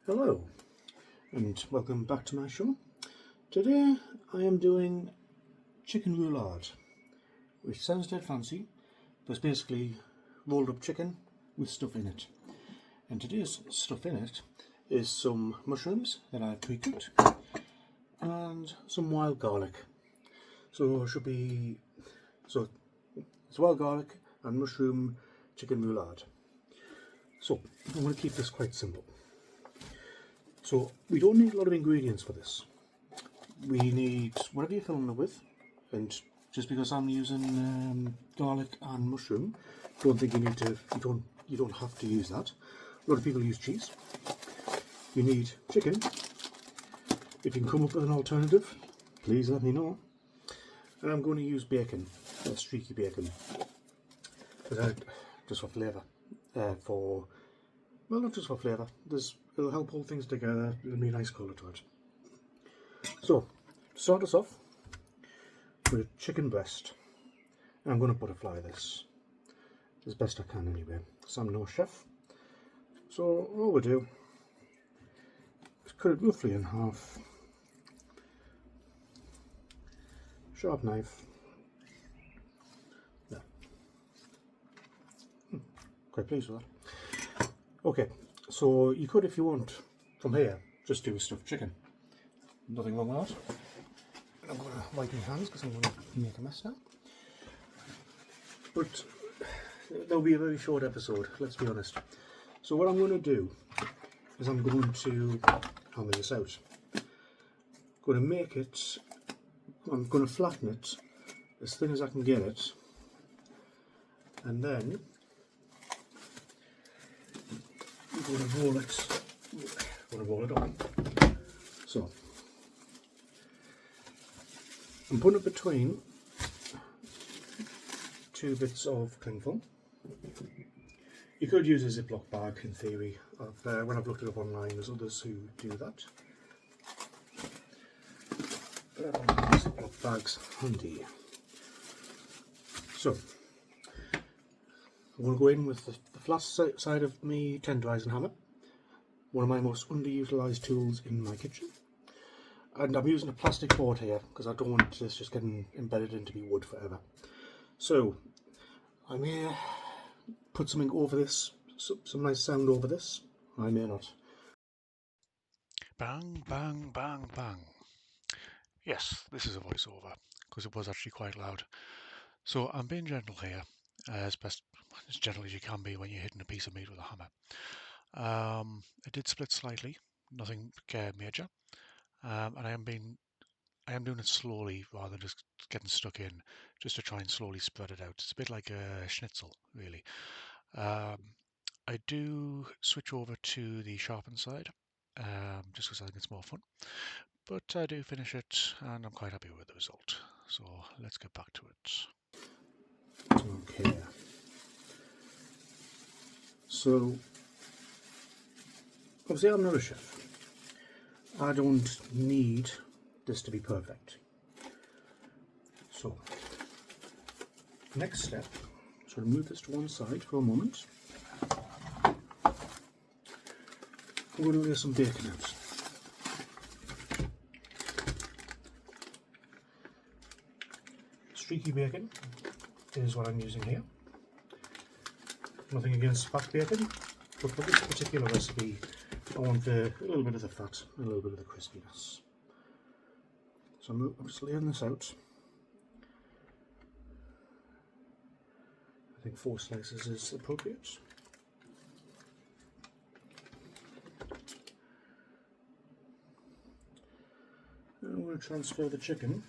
Hello and welcome back to my show. Today I am doing chicken roulade, which sounds dead fancy, but it's basically rolled up chicken with stuff in it. And today's stuff in it is some mushrooms that I've pre-cooked and some wild garlic. So it's wild garlic and mushroom chicken roulade. So I'm going to keep this quite simple. So we don't need a lot of ingredients for this. We need whatever you're filling it with, and just because I'm using garlic and mushroom, don't think you don't have to use that. A lot of people use cheese. You need chicken. If you can come up with an alternative, please let me know. And I'm going to use bacon, streaky bacon, just for flavour. Well, not just for flavour. It'll help hold things together. It'll be a nice colour to it. So, to start us off with a chicken breast. And I'm going to butterfly this as best I can anyway, because I'm no chef. So all we do is cut it roughly in half. Sharp knife. There. Quite pleased with that. Okay, so you could, if you want, from here, just do a stuffed chicken. Nothing wrong with that. I'm going to wipe my hands because I'm going to make a mess now. But there'll be a very short episode, let's be honest. So what I'm going to do is I'm going to hammer this out. I'm going to flatten it as thin as I can get it. And then I'm going to roll it on. So I'm putting it between two bits of cling film. You could use a Ziploc bag in theory. When I've looked it up online, there's others who do that. But I don't have Ziploc bags handy. So I'm going to go in with the flat side of my tenderising hammer, one of my most underutilised tools in my kitchen. And I'm using a plastic board here because I don't want this just getting embedded into my wood forever. So I may put something over this, some nice sound over this. I may not. Bang, bang, bang, bang. Yes, this is a voiceover because it was actually quite loud. So I'm being gentle here, as gentle as you can be when you're hitting a piece of meat with a hammer. It did split slightly, nothing major, and I am doing it slowly rather than just getting stuck in, just to try and slowly spread it out. It's a bit like a schnitzel, really. I do switch over to the sharpened side, just because I think it's more fun. But I do finish it and I'm quite happy with the result. So let's get back to it. Okay. So, obviously I'm not a chef. I don't need this to be perfect. So, next step, so move this to one side for a moment. I'm going to lay some bacon out. Streaky bacon is what I'm using here. Nothing against fat bacon, but for this particular recipe I want a little bit of the fat and a little bit of the crispiness. So I'm just laying this out. I think 4 slices is appropriate. And I'm going to transfer the chicken .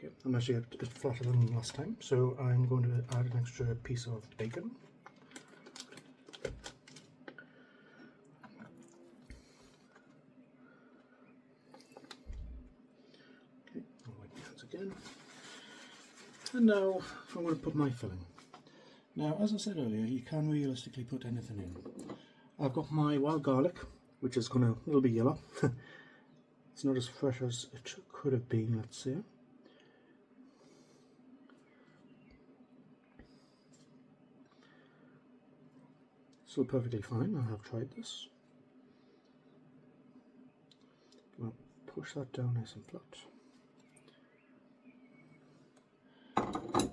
Okay, I'm actually a bit flatter than last time, so I'm going to add an extra piece of bacon. Okay, I'll wipe my hands again. And now I'm going to put my filling. Now, as I said earlier, you can realistically put anything in. I've got my wild garlic, which is going to a little bit yellow. It's not as fresh as it could have been, let's say. Still perfectly fine. I have tried this. I'll push that down nice and flat. And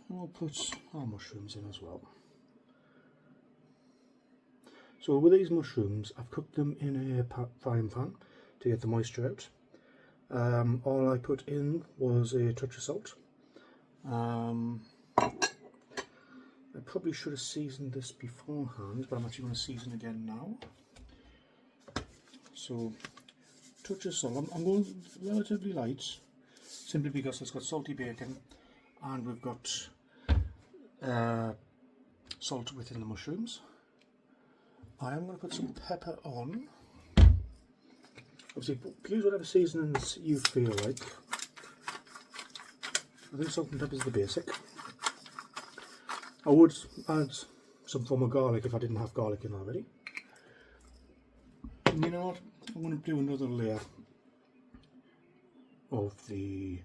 we'll put our mushrooms in as well. So with these mushrooms, I've cooked them in a frying pan to get the moisture out. All I put in was a touch of salt. I probably should have seasoned this beforehand, but I'm actually going to season again now. So, touch of salt. I'm going relatively light, simply because it's got salty bacon and we've got salt within the mushrooms. I am going to put some pepper on. Obviously, use whatever seasonings you feel like. I think salt and pepper is the basic. I would add some form of garlic if I didn't have garlic in already. And you know what? I'm going to do another layer of the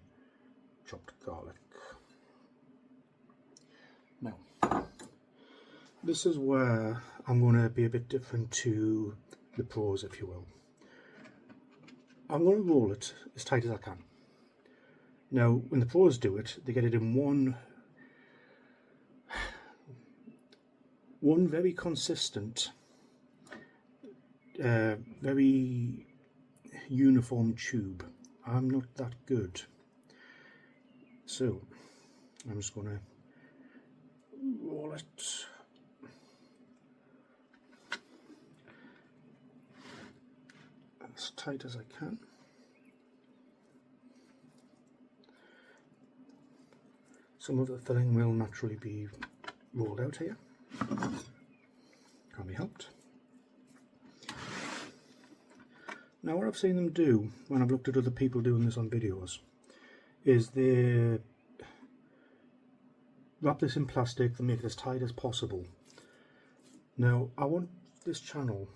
chopped garlic. Now, this is where I'm going to be a bit different to the pros, if you will. I'm going to roll it as tight as I can. Now, when the pros do it, they get it in one very consistent, very uniform tube. I'm not that good. So, I'm just going to roll it as tight as I can. Some of the filling will naturally be rolled out here. Can't be helped. Now what I've seen them do when I've looked at other people doing this on videos is they wrap this in plastic, they make it as tight as possible. Now I want this channel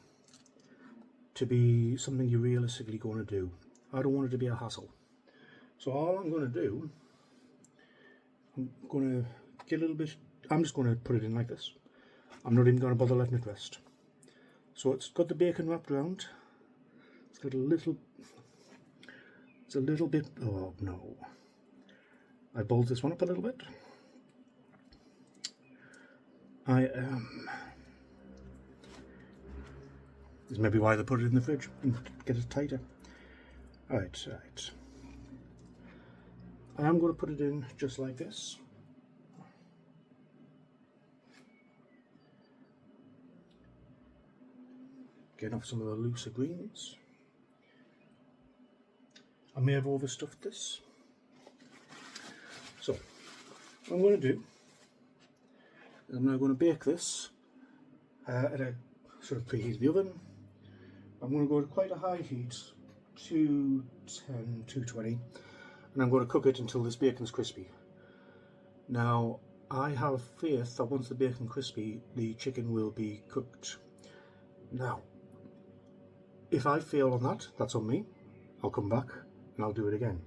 to be something you're realistically going to do. I don't want it to be a hassle. So all I'm going to do, I'm going to get a little bit, I'm just going to put it in like this. I'm not even going to bother letting it rest. So it's got the bacon wrapped around. It's got a little bit, oh no. I balled this one up a little bit. This is maybe why they put it in the fridge and get it tighter. Right. I am going to put it in just like this. Getting off some of the looser greens. I may have overstuffed this. So, what I'm going to do is I'm now going to bake this at a sort of preheat the oven. I'm going to go to quite a high heat, 210, 220, and I'm going to cook it until this bacon's crispy. Now, I have faith that once the bacon's crispy, the chicken will be cooked. Now, if I fail on that, that's on me. I'll come back and I'll do it again.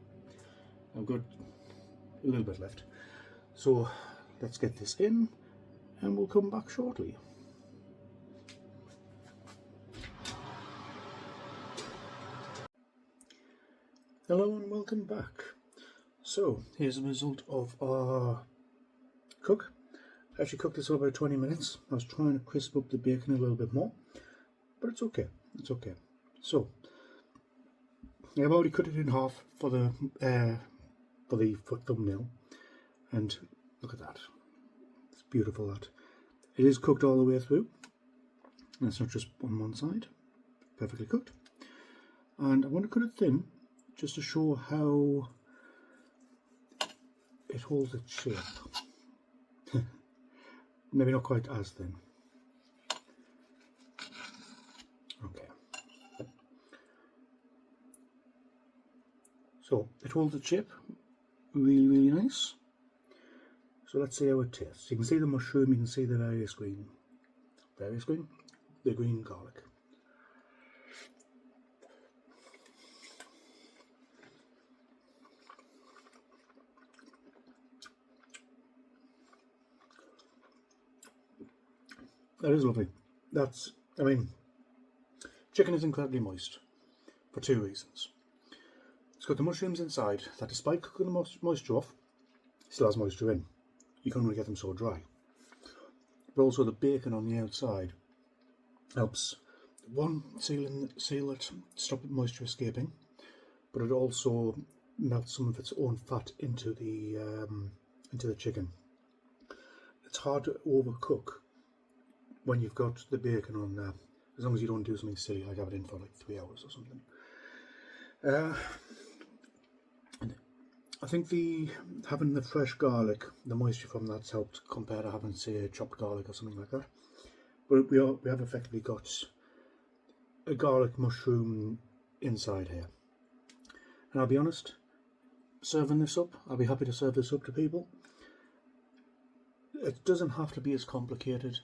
I've got a little bit left. So let's get this in and we'll come back shortly. Hello and welcome back. So here's the result of our cook. I actually cooked this for about 20 minutes. I was trying to crisp up the bacon a little bit more, but it's okay. It's okay. So I've already cut it in half for the thumbnail, and look at that. It's beautiful. That it is cooked all the way through. And it's not just on one side. Perfectly cooked. And I'm going to cut it thin, just to show how it holds its shape. Maybe not quite as thin. Okay. So it holds its shape really nice. So let's see how it tastes. You can see the mushroom, you can see the the green garlic. That is lovely. that's, I mean, chicken is incredibly moist for two reasons. It's got the mushrooms inside that, despite cooking the moisture off, still has moisture in. You can't really get them so dry. But also the bacon on the outside helps, one, seal it, stop moisture escaping, but it also melts some of its own fat into the chicken. It's hard to overcook when you've got the bacon on there, as long as you don't do something silly like have it in for like 3 hours or something. I think having the fresh garlic, the moisture from that's helped compared to having, say, chopped garlic or something like that. But we have effectively got a garlic mushroom inside here. And I'll be honest, serving this up, I'll be happy to serve this up to people. It doesn't have to be as complicated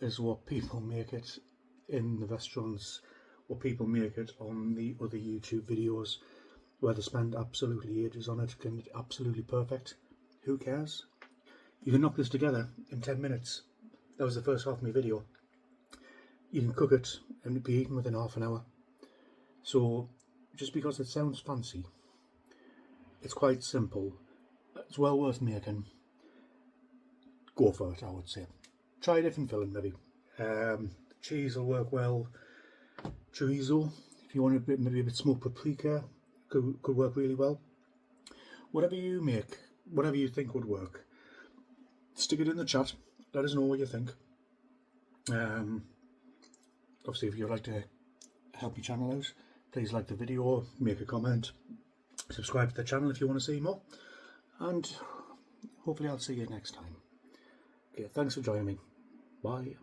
as what people make it in the restaurants, or people make it on the other YouTube videos, where they spend absolutely ages on it, can be absolutely perfect. Who cares? You can knock this together in 10 minutes. That was the first half of my video. You can cook it and be eaten within half an hour. So, just because it sounds fancy, it's quite simple. It's well worth making. Go for it, I would say. Try a different filling, maybe. Cheese will work well. Chorizo, if you want maybe a bit smoked paprika, could work really well. Whatever you make, whatever you think would work, stick it in the chat. Let us know what you think. Obviously, if you'd like to help your channel out, please like the video, make a comment, subscribe to the channel if you want to see more, and hopefully I'll see you next time. Okay, thanks for joining me. Bye.